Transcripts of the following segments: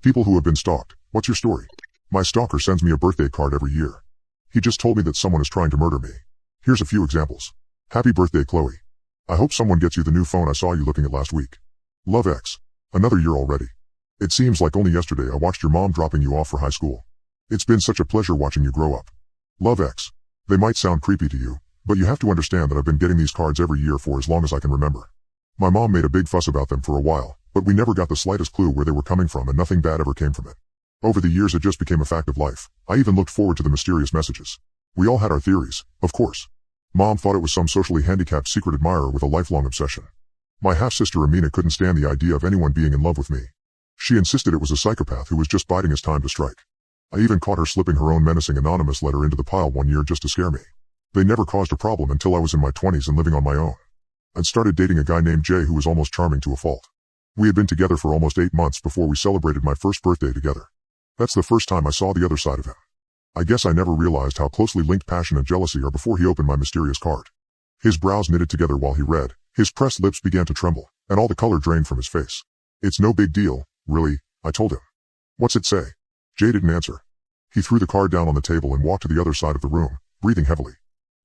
People who have been stalked, what's your story? My stalker sends me a birthday card every year. He just told me that someone is trying to murder me. Here's a few examples. Happy birthday, Chloe. I hope someone gets you the new phone I saw you looking at last week. Love X. Another year already. It seems like only yesterday I watched your mom dropping you off for high school. It's been such a pleasure watching you grow up. Love X. They might sound creepy to you, but you have to understand that I've been getting these cards every year for as long as I can remember. My mom made a big fuss about them for a while, but we never got the slightest clue where they were coming from and nothing bad ever came from it. Over the years it just became a fact of life. I even looked forward to the mysterious messages. We all had our theories, of course. Mom thought it was some socially handicapped secret admirer with a lifelong obsession. My half-sister Amina couldn't stand the idea of anyone being in love with me. She insisted it was a psychopath who was just biding his time to strike. I even caught her slipping her own menacing anonymous letter into the pile one year just to scare me. They never caused a problem until I was in my 20s and living on my own. I'd started dating a guy named Jay who was almost charming to a fault. We had been together for almost 8 months before we celebrated my first birthday together. That's the first time I saw the other side of him. I guess I never realized how closely linked passion and jealousy are before he opened my mysterious card. His brows knitted together while he read, his pressed lips began to tremble, and all the color drained from his face. It's no big deal, really, I told him. What's it say? Jay didn't answer. He threw the card down on the table and walked to the other side of the room, breathing heavily.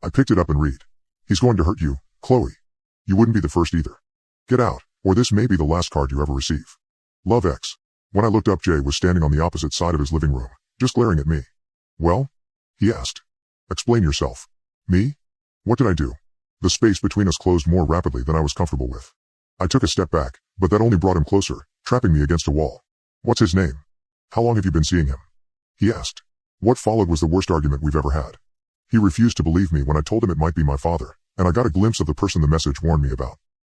I picked it up and read. He's going to hurt you, Chloe. You wouldn't be the first either. Get out, or this may be the last card you ever receive. Love X. When I looked up, Jay was standing on the opposite side of his living room, just glaring at me. Well? He asked. Explain yourself. Me? What did I do? The space between us closed more rapidly than I was comfortable with. I took a step back, but that only brought him closer, trapping me against a wall. What's his name? How long have you been seeing him? He asked. What followed was the worst argument we've ever had. He refused to believe me when I told him it might be my father, and I got a glimpse of the person the message warned me about.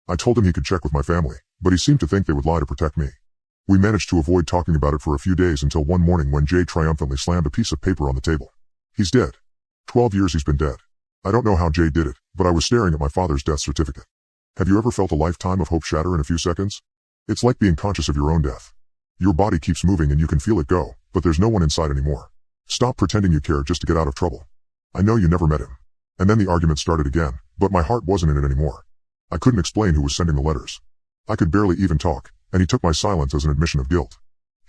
I told him he could check with my family, but he seemed to think they would lie to protect me. We managed to avoid talking about it for a few days until one morning when Jay triumphantly slammed a piece of paper on the table. He's dead. 12 years he's been dead. I don't know how Jay did it, but I was staring at my father's death certificate. Have you ever felt a lifetime of hope shatter in a few seconds? It's like being conscious of your own death. Your body keeps moving and you can feel it go, but there's no one inside anymore. Stop pretending you care just to get out of trouble. I know you never met him. And then the argument started again, but my heart wasn't in it anymore. I couldn't explain who was sending the letters. I could barely even talk, and he took my silence as an admission of guilt.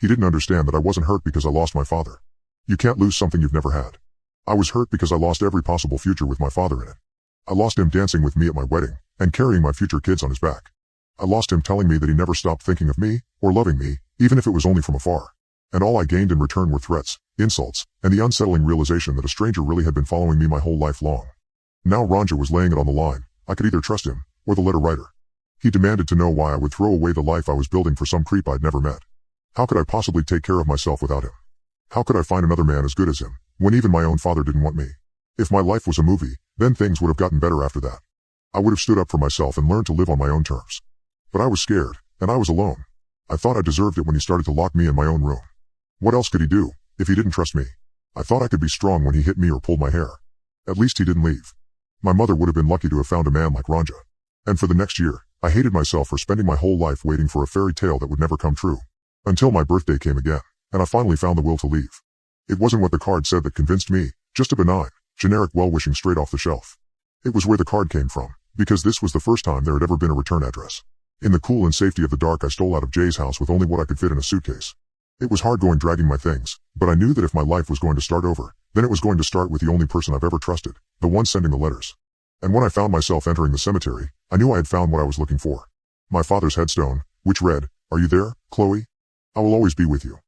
He didn't understand that I wasn't hurt because I lost my father. You can't lose something you've never had. I was hurt because I lost every possible future with my father in it. I lost him dancing with me at my wedding, and carrying my future kids on his back. I lost him telling me that he never stopped thinking of me, or loving me, even if it was only from afar. And all I gained in return were threats, insults, and the unsettling realization that a stranger really had been following me my whole life long. Now Ranja was laying it on the line. I could either trust him, or the letter writer. He demanded to know why I would throw away the life I was building for some creep I'd never met. How could I possibly take care of myself without him? How could I find another man as good as him, when even my own father didn't want me? If my life was a movie, then things would have gotten better after that. I would have stood up for myself and learned to live on my own terms. But I was scared, and I was alone. I thought I deserved it when he started to lock me in my own room. What else could he do, if he didn't trust me? I thought I could be strong when he hit me or pulled my hair. At least he didn't leave. My mother would have been lucky to have found a man like Ranja. And for the next year, I hated myself for spending my whole life waiting for a fairy tale that would never come true. Until my birthday came again, and I finally found the will to leave. It wasn't what the card said that convinced me, just a benign, generic well-wishing straight off the shelf. It was where the card came from, because this was the first time there had ever been a return address. In the cool and safety of the dark, I stole out of Jay's house with only what I could fit in a suitcase. It was hard going dragging my things, but I knew that if my life was going to start over, then it was going to start with the only person I've ever trusted, the one sending the letters. And when I found myself entering the cemetery, I knew I had found what I was looking for. My father's headstone, which read, "Are you there, Chloe? I will always be with you."